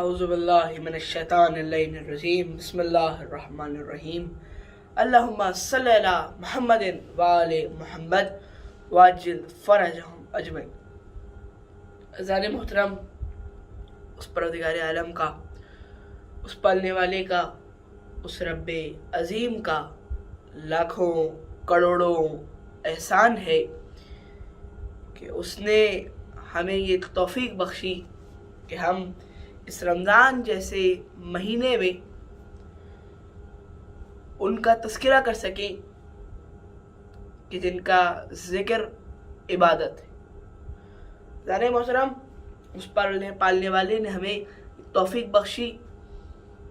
اعوذ باللہ من الشیطان اللعین الرجیم بسم اللہ الرحمن الرحیم اللہم صلی علی محمد وآل محمد واجل فرجہم اجمعین۔ اذان محترم، اس پروردگار عالم کا، اس پالنے والے کا، اس رب عظیم کا لاکھوں کروڑوں احسان ہے کہ اس نے ہمیں یہ توفیق بخشی کہ ہم اس رمضان جیسے مہینے میں ان کا تذکرہ کر سکیں کہ جن کا ذکر عبادت ہے۔ ذرا محترم، اس پالنے والے نے ہمیں توفیق بخشی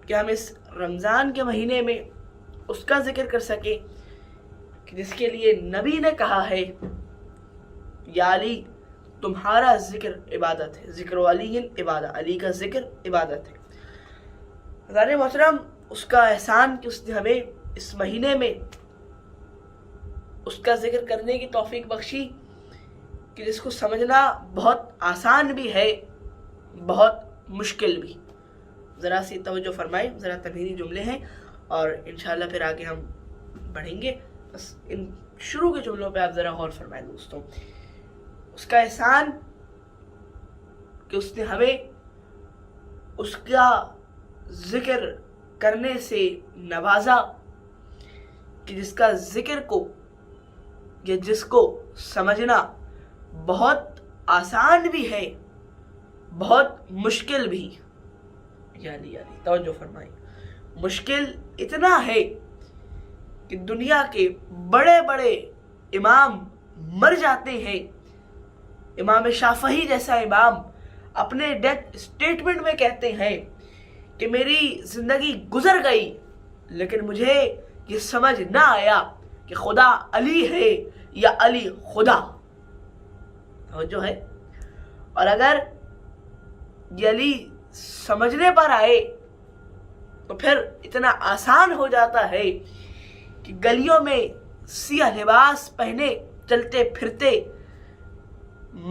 کہ ہم اس رمضان کے مہینے میں اس کا ذکر کر سکیں کہ جس کے لیے نبی نے کہا ہے یا علی تمہارا ذکر عبادت ہے، ذکر علی عبادت، علی کا ذکر عبادت ہے۔ حضرات محترم، اس کا احسان کہ اس نے ہمیں اس مہینے میں اس کا ذکر کرنے کی توفیق بخشی کہ جس کو سمجھنا بہت آسان بھی ہے، بہت مشکل بھی۔ ذرا سی توجہ فرمائیں، ذرا تمہیدی جملے ہیں اور انشاءاللہ پھر آگے ہم بڑھیں گے۔ بس ان شروع کے جملوں پہ آپ ذرا غور فرمائیں دوستوں۔ اس کا احسان کہ اس نے ہمیں اس کا ذکر کرنے سے نوازا کہ جس کا ذکر کو یا جس کو سمجھنا بہت آسان بھی ہے، بہت مشکل بھی۔ یعنی توجہ فرمائیں، مشکل اتنا ہے کہ دنیا کے بڑے بڑے امام مر جاتے ہیں۔ امام شافعی جیسا امام اپنے ڈیتھ اسٹیٹمنٹ میں کہتے ہیں کہ میری زندگی گزر گئی لیکن مجھے یہ سمجھ نہ آیا کہ خدا علی ہے یا علی خدا۔ توجہ ہے؟ اور اگر یہ علی سمجھنے پر آئے تو پھر اتنا آسان ہو جاتا ہے کہ گلیوں میں سیاہ لباس پہنے چلتے پھرتے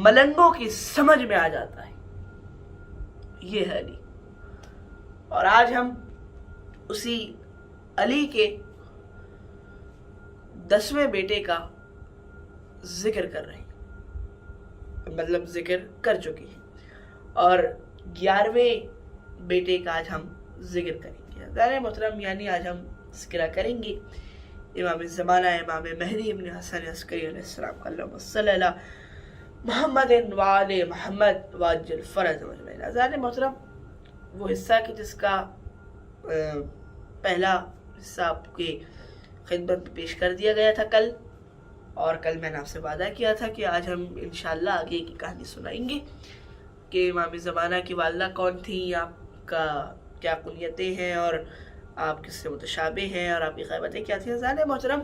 ملنگوں کی سمجھ میں آ جاتا ہے، یہ ہے علی۔ اور آج ہم اسی علی کے 10ویں بیٹے کا ذکر کر رہے ہیں، مطلب ذکر کر چکے ہیں، اور 11ویں بیٹے کا آج ہم ذکر کریں گے۔ ذرا محترم، یعنی آج ہم ذکر کریں گے امام زمانہ امام مہدی ابن حسن عسکری علیہ السلام کا، اللہم صلی علی محمد وآل محمد واجل فرجہم اجمعین۔ ذرا محترم، وہ حصہ کہ جس کا پہلا حصہ آپ کے خدمت میں پیش کر دیا گیا تھا کل، اور کل میں نے آپ سے وعدہ کیا تھا کہ آج ہم انشاءاللہ آگے کی کہانی سنائیں گے کہ امام زمانہ کی والدہ کون تھی، آپ کا کیا کنیتیں ہیں اور آپ کس سے متشابہ ہیں اور آپ کی غیبتیں کیا تھیں۔ ذرا محترم،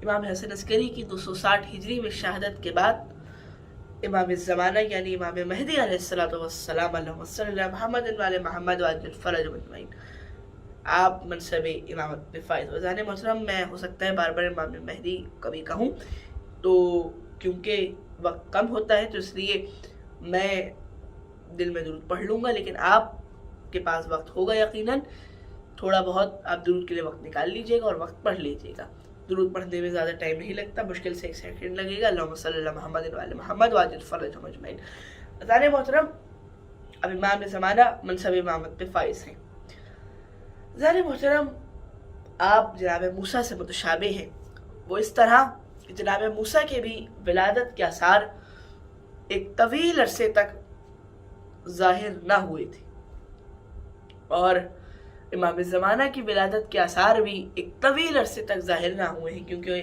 امام حسن عسکری کی 260 ہجری میں شہادت کے بعد امام زمانہ یعنی امام مہدی علیہ السلام، اللہم صلی علی محمد وآل محمد واجل فرجہم اجمعین، آپ منصب امامت پہ فائز ہو۔ ذرا محترم، میں ہو سکتا ہے بار بار امام مہدی کبھی کہوں تو کیونکہ وقت کم ہوتا ہے تو اس لیے میں دل میں درود پڑھ لوں گا، لیکن آپ کے پاس وقت ہوگا یقیناً، تھوڑا بہت آپ درود کے لیے وقت نکال لیجئے گا اور وقت پڑھ لیجئے گا۔ درود پڑھنے میں زیادہ ٹائم نہیں لگتا، مشکل سے 1 سیکنڈ لگے گا۔ اللہم صلی علی محمد وآل محمد واجل فرجہم اجمعین۔ ذرا محترم، اب امام زمانہ منصب امامت پہ فائز ہیں۔ ذرا محترم، آپ جناب موسیٰ سے متشابہ ہیں، وہ اس طرح کہ جناب موسیٰ کے بھی ولادت کے آثار ایک طویل عرصے تک ظاہر نہ ہوئے تھے، اور امام زمانہ کی ولادت کے آثار بھی ایک طویل عرصے تک ظاہر نہ ہوئے ہیں، کیونکہ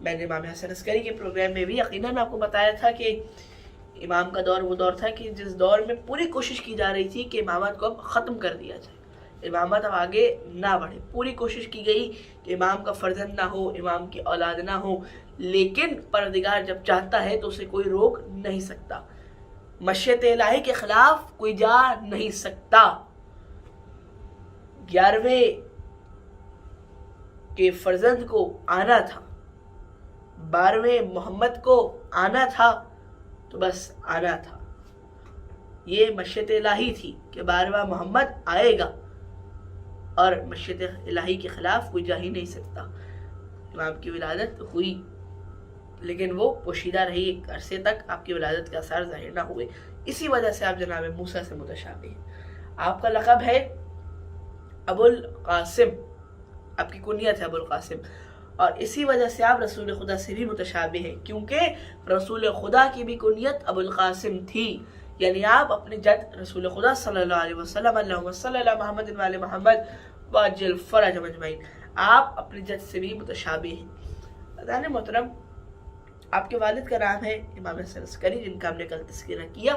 میں نے امام حسن عسکری کے پروگرام میں بھی یقیناً آپ کو بتایا تھا کہ امام کا دور وہ دور تھا کہ جس دور میں پوری کوشش کی جا رہی تھی کہ امامت کو اب ختم کر دیا جائے، امامت اب آگے نہ بڑھے۔ پوری کوشش کی گئی کہ امام کا فرزند نہ ہو، امام کی اولاد نہ ہو، لیکن پروردگار جب چاہتا ہے تو اسے کوئی روک نہیں سکتا، مشیت الہی کے خلاف کوئی جا نہیں سکتا۔ 11ویں کے فرزند کو آنا تھا، 12ویں محمد کو آنا تھا، تو بس آنا تھا۔ یہ مشیت الہی تھی کہ 12واں محمد آئے گا، اور مشیت الہی کے خلاف کوئی جا ہی نہیں سکتا۔ امام کی ولادت ہوئی، لیکن وہ پوشیدہ رہی، ایک عرصے تک آپ کی ولادت کے آثار ظاہر نہ ہوئے۔ اسی وجہ سے آپ جناب موسیٰ سے متشابہ ہیں۔ آپ کا لقب ہے ابو القاسم، آپ کی کنیت ہے ابو القاسم، اور اسی وجہ سے آپ رسول خدا سے بھی متشابہ ہیں، کیونکہ رسول خدا کی بھی کنیت ابو القاسم تھی، یعنی آپ اپنے جد رسول خدا صلی اللہ علیہ وسلم، اللہم صلی اللہ محمد وعلی محمد وعجل فرجہم اجمعین، آپ اپنے جد سے بھی متشابہ ہیں۔ عزیزان محترم، آپ کے والد کا نام ہے امام حسن عسکری، جن کا ہم نے کل تذکرہ کیا،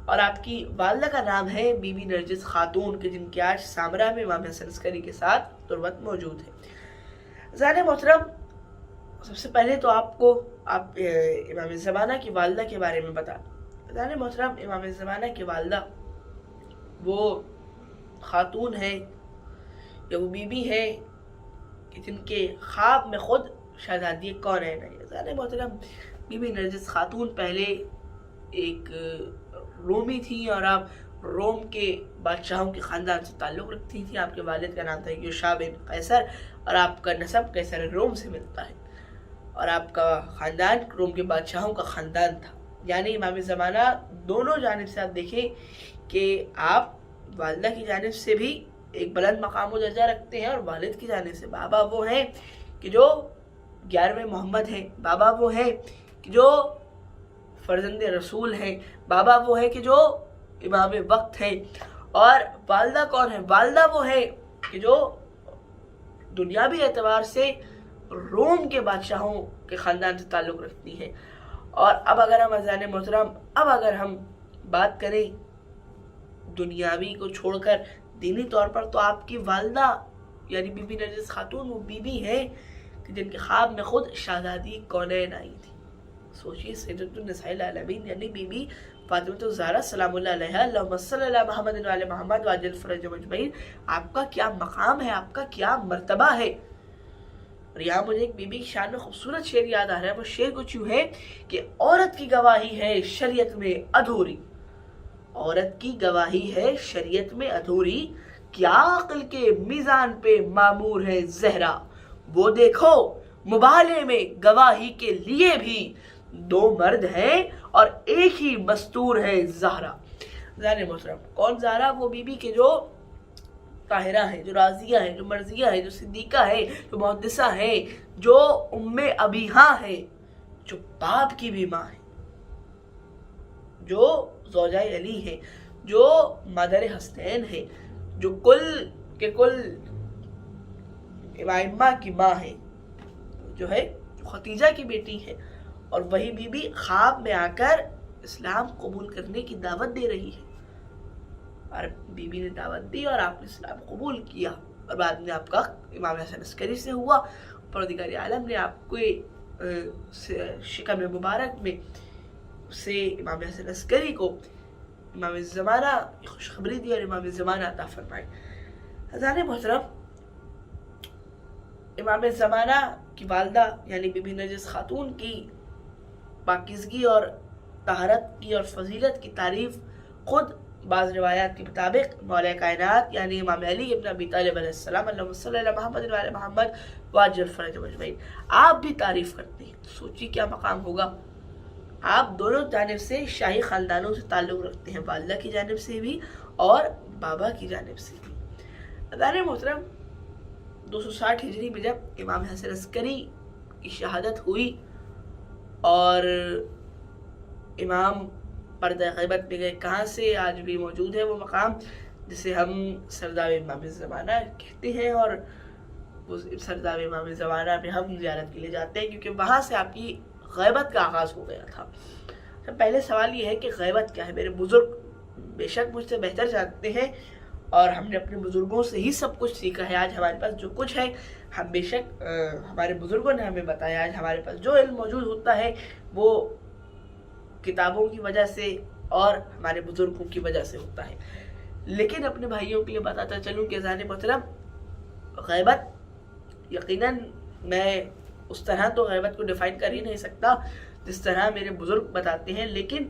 اور آپ کی والدہ کا نام ہے بی بی نرجس خاتون کے، جن کی آج سامرا میں امام حسن عسکری کے ساتھ تربت موجود ہے۔ عزیزان محترم، سب سے پہلے تو آپ کو امام زمانہ کی والدہ کے بارے میں بتا دیں۔ عزیزان محترم، امام زمانہ کی والدہ وہ خاتون ہے یا وہ بی بی ہے کہ جن کے خواب میں خود شہزادی کونین ہے۔ عزیزان محترم، بی بی نرجس خاتون پہلے ایک رومی تھی، اور آپ روم کے بادشاہوں کے خاندان سے تعلق رکھتی تھی۔ آپ کے والد کا نام تھا یوشع بن قیصر، اور آپ کا نسب قیصر روم سے ملتا ہے، اور آپ کا خاندان روم کے بادشاہوں کا خاندان تھا۔ یعنی امام زمانہ دونوں جانب سے آپ دیکھیں کہ آپ والدہ کی جانب سے بھی ایک بلند مقام و درجہ رکھتے ہیں، اور والد کی جانب سے بابا وہ ہیں کہ جو 11ویں محمد ہیں، بابا وہ ہیں کہ جو فرزند رسول ہیں، بابا وہ ہے کہ جو امام وقت ہے، اور والدہ کون ہے؟ والدہ وہ ہے کہ جو دنیاوی اعتبار سے روم کے بادشاہوں کے خاندان سے تعلق رکھتی ہے۔ اور اب اگر ہم عزیزان محترم بات کریں دنیاوی کو چھوڑ کر دینی طور پر، تو آپ کی والدہ یعنی بی بی نرجس خاتون وہ بی بی ہے کہ جن کے خواب میں خود شہزادی کونین آئی تھی۔ سوچیے، سیدۃ النساء العالمین یعنی بی بی فاطمہ الزہرا سلام اللہ علیہا، اللہم صلی اللہ محمد وعلی محمد وعجل فرجہم اجمعین، آپ کا کیا مقام ہے، آپ کا کیا مرتبہ ہے۔ اور یہاں مجھے ایک بی بی کی شان میں خوبصورت شعر یاد آ رہا ہے۔ وہ شعر کچھ یوں ہے کہ عورت کی گواہی ہے شریعت میں ادھوری، عورت کی گواہی ہے شریعت میں ادھوری، کیا عقل کے میزان پہ معمور ہے زہرا، وہ دیکھو مبالے میں گواہی کے لیے بھی 2 مرد ہیں اور ایک ہی مستور ہے زہرا۔ عزیزان محترم، کون زہرا؟ وہ بی بی کے جو طاہرہ ہے، جو راضیہ ہے، جو مرضیہ ہے، جو صدیقہ ہے، جو محدثہ ہے، جو ام ابیہا ہے، جو باپ کی بھی ماں ہے، جو زوجہ علی ہے، جو مادر حسنین ہے، جو کل کے کل ائمہ کی ماں ہے، جو خدیجہ کی بیٹی ہے، اور وہی بی بی خواب میں آ کر اسلام قبول کرنے کی دعوت دے رہی ہے، اور بی بی نے دعوت دی اور آپ نے اسلام قبول کیا، اور بعد میں آپ کا امام حسن عسکری سے ہوا۔ پروردگار عالم نے آپ کو شکم مبارک میں سے امام حسن عسکری کو امام زمانہ کی خوشخبری دی اور امام زمانہ عطا فرمائے۔ عزیزان محترم، امام زمانہ کی والدہ یعنی بی بی نرجس خاتون کی پاکیزگی اور طہارت کی اور فضیلت کی تعریف خود بعض روایات کے مطابق مولا کائنات یعنی امام علی ابن ابی طالب علیہ السلام، اللہم صلی اللہ محمد وعلی محمد وعجل فرجہم اجمعین، آپ بھی تعریف کرتے ہیں۔ سوچیے کیا مقام ہوگا۔ آپ دونوں جانب سے شاہی خاندانوں سے تعلق رکھتے ہیں، والدہ کی جانب سے بھی اور بابا کی جانب سے بھی۔ عزیزان محترم، 260 ہجری میں جب امام حسن عسکری کی شہادت ہوئی اور امام پردہ غیبت میں گئے، کہاں سے آج بھی موجود ہے وہ مقام جسے ہم سرداب امام زمانہ کہتے ہیں، اور اس سرداب امام زمانہ میں ہم زیارت کے لیے جاتے ہیں، کیونکہ وہاں سے آپ کی غیبت کا آغاز ہو گیا تھا۔ پہلے سوال یہ ہے کہ غیبت کیا ہے؟ میرے بزرگ بے شک مجھ سے بہتر جانتے ہیں، اور ہم نے اپنے بزرگوں سے ہی سب کچھ سیکھا ہے۔ آج ہمارے پاس جو کچھ ہے، ہم بے شک ہمارے بزرگوں نے ہمیں بتایا، آج ہمارے پاس جو علم موجود ہوتا ہے وہ کتابوں کی وجہ سے اور ہمارے بزرگوں کی وجہ سے ہوتا ہے۔ لیکن اپنے بھائیوں کے لیے بتاتا چلوں کہ عزیزان محترم، غیبت یقیناً میں اس طرح تو غیبت کو ڈیفائن کر ہی نہیں سکتا جس طرح میرے بزرگ بتاتے ہیں، لیکن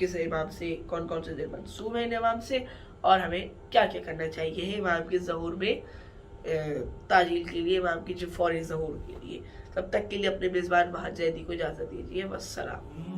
کس امام سے کون کون سے دن منسوب ہیں ان امام سے، اور ہمیں کیا کیا کرنا چاہیے امام کے ظہور میں تعجیل کے لیے، امام کی جو فوری ظہور کے لیے۔ تب تک کے لیے اپنے میزبان بہت زیدی کو اجازت دیجیے، والسلام۔